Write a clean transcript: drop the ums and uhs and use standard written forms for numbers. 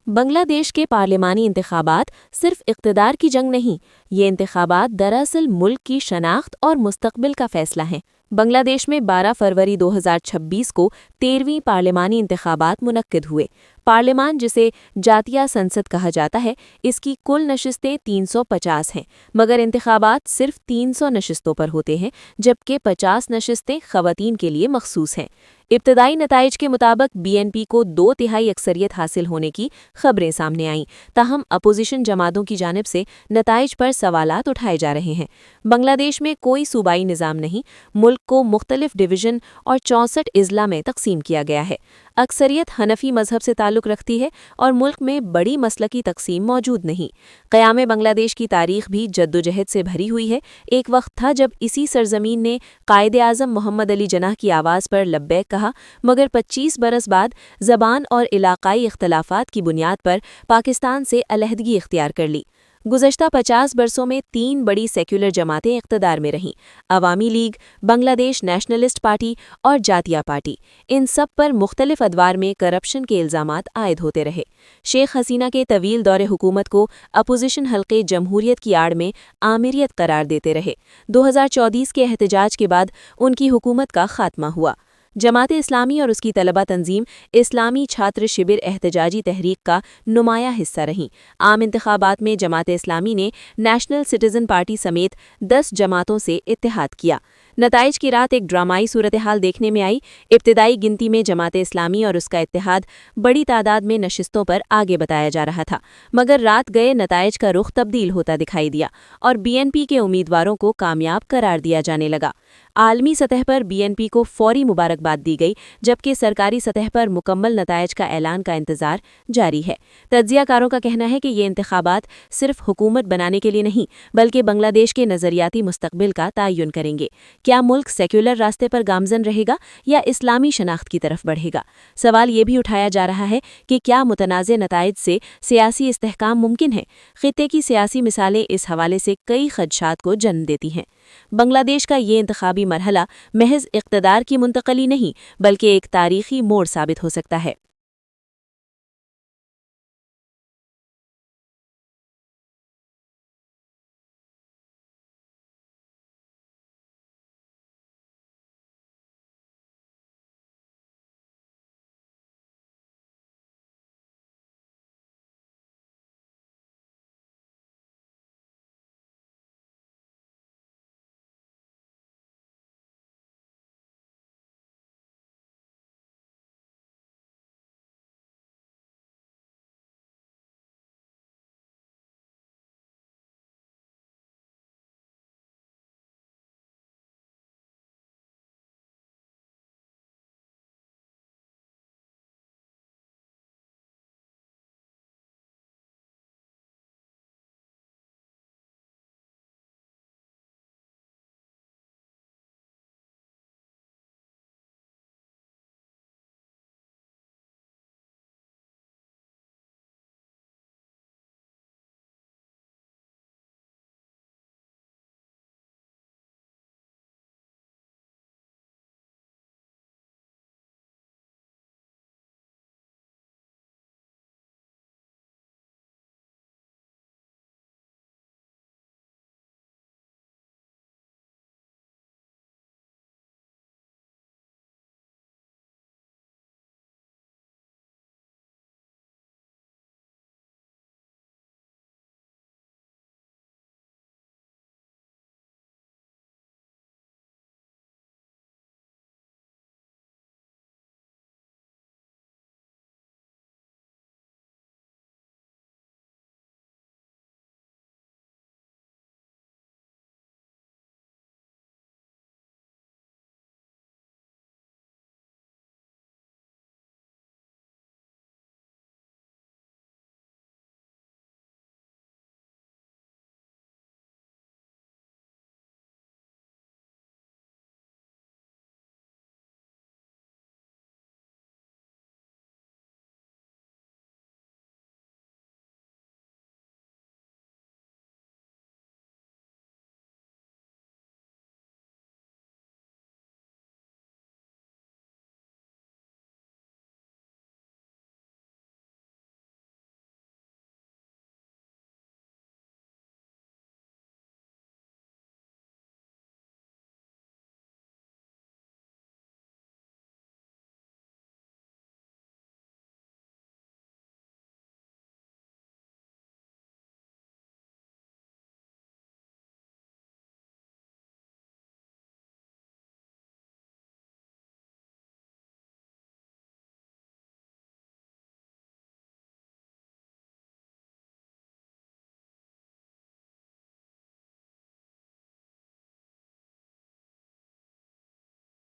بنگلہ دیش کے پارلیمانی انتخابات صرف اقتدار کی جنگ نہیں، یہ انتخابات دراصل ملک کی شناخت اور مستقبل کا فیصلہ ہیں۔ بنگلہ دیش میں 12 فروری 2026 کو 13ویں پارلیمانی انتخابات منعقد ہوئے۔ پارلیمان، جسے جاتیہ سنسد کہا جاتا ہے، اس کی کل نشستیں 350 ہیں، مگر انتخابات صرف 300 نشستوں پر ہوتے ہیں، جبکہ 50 نشستیں خواتین کے لیے مخصوص ہیں۔ ابتدائی نتائج کے مطابق بی این پی کو 2/3 اکثریت حاصل ہونے کی خبریں سامنے آئیں، تاہم اپوزیشن جماعتوں کی جانب سے نتائج پر سوالات اٹھائے جا رہے ہیں۔ بنگلہ دیش میں کوئی صوبائی نظام نہیں، ملک کو مختلف ڈویژن اور 64 اضلاع میں تقسیم کیا گیا ہے۔ اکثریت حنفی مذہب سے تعلق رکھتی ہے اور ملک میں بڑی مسلکی تقسیم موجود نہیں۔ قیام بنگلہ دیش کی تاریخ بھی جدوجہد سے بھری ہوئی ہے۔ ایک وقت تھا جب اسی سرزمین نے قائد اعظم محمد علی جناح کی آواز پر لبیک کہا، مگر 25 برس بعد زبان اور علاقائی اختلافات کی بنیاد پر پاکستان سے علیحدگی اختیار کر لی۔ گزشتہ 50 برسوں میں 3 بڑی سیکولر جماعتیں اقتدار میں رہیں: عوامی لیگ، بنگلہ دیش نیشنلسٹ پارٹی اور جاتیہ پارٹی۔ ان سب پر مختلف ادوار میں کرپشن کے الزامات عائد ہوتے رہے۔ شیخ حسینہ کے طویل دور حکومت کو اپوزیشن حلقے جمہوریت کی آڑ میں آمیریت قرار دیتے رہے۔ 2024 کے احتجاج کے بعد ان کی حکومت کا خاتمہ ہوا۔ جماعت اسلامی اور اس کی طلبہ تنظیم اسلامی چھاتر شبر احتجاجی تحریک کا نمایاں حصہ رہیں۔ عام انتخابات میں جماعت اسلامی نے نیشنل سٹیزن پارٹی سمیت 10 جماعتوں سے اتحاد کیا۔ نتائج کی رات ایک ڈرامائی صورتحال دیکھنے میں آئی۔ ابتدائی گنتی میں جماعت اسلامی اور اس کا اتحاد بڑی تعداد میں نشستوں پر آگے بتایا جا رہا تھا، مگر رات گئے نتائج کا رخ تبدیل ہوتا دکھائی دیا اور بی این پی کے امیدواروں کو کامیاب قرار دیا جانے لگا۔ عالمی سطح پر بی این پی کو فوری مبارکباد دی گئی، جبکہ سرکاری سطح پر مکمل نتائج کا اعلان کا انتظار جاری ہے۔ تجزیہ کاروں کا کہنا ہے کہ یہ انتخابات صرف حکومت بنانے کے لیے نہیں، بلکہ بنگلہ دیش کے نظریاتی مستقبل کا تعین کریں گے۔ کیا ملک سیکولر راستے پر گامزن رہے گا یا اسلامی شناخت کی طرف بڑھے گا؟ سوال یہ بھی اٹھایا جا رہا ہے کہ کیا متنازع نتائج سے سیاسی استحکام ممکن ہے؟ خطے کی سیاسی مثالیں اس حوالے سے کئی خدشات کو جنم دیتی ہیں۔ بنگلہ دیش کا یہ انتخابی مرحلہ محض اقتدار کی منتقلی نہیں، بلکہ ایک تاریخی موڑ ثابت ہو سکتا ہے۔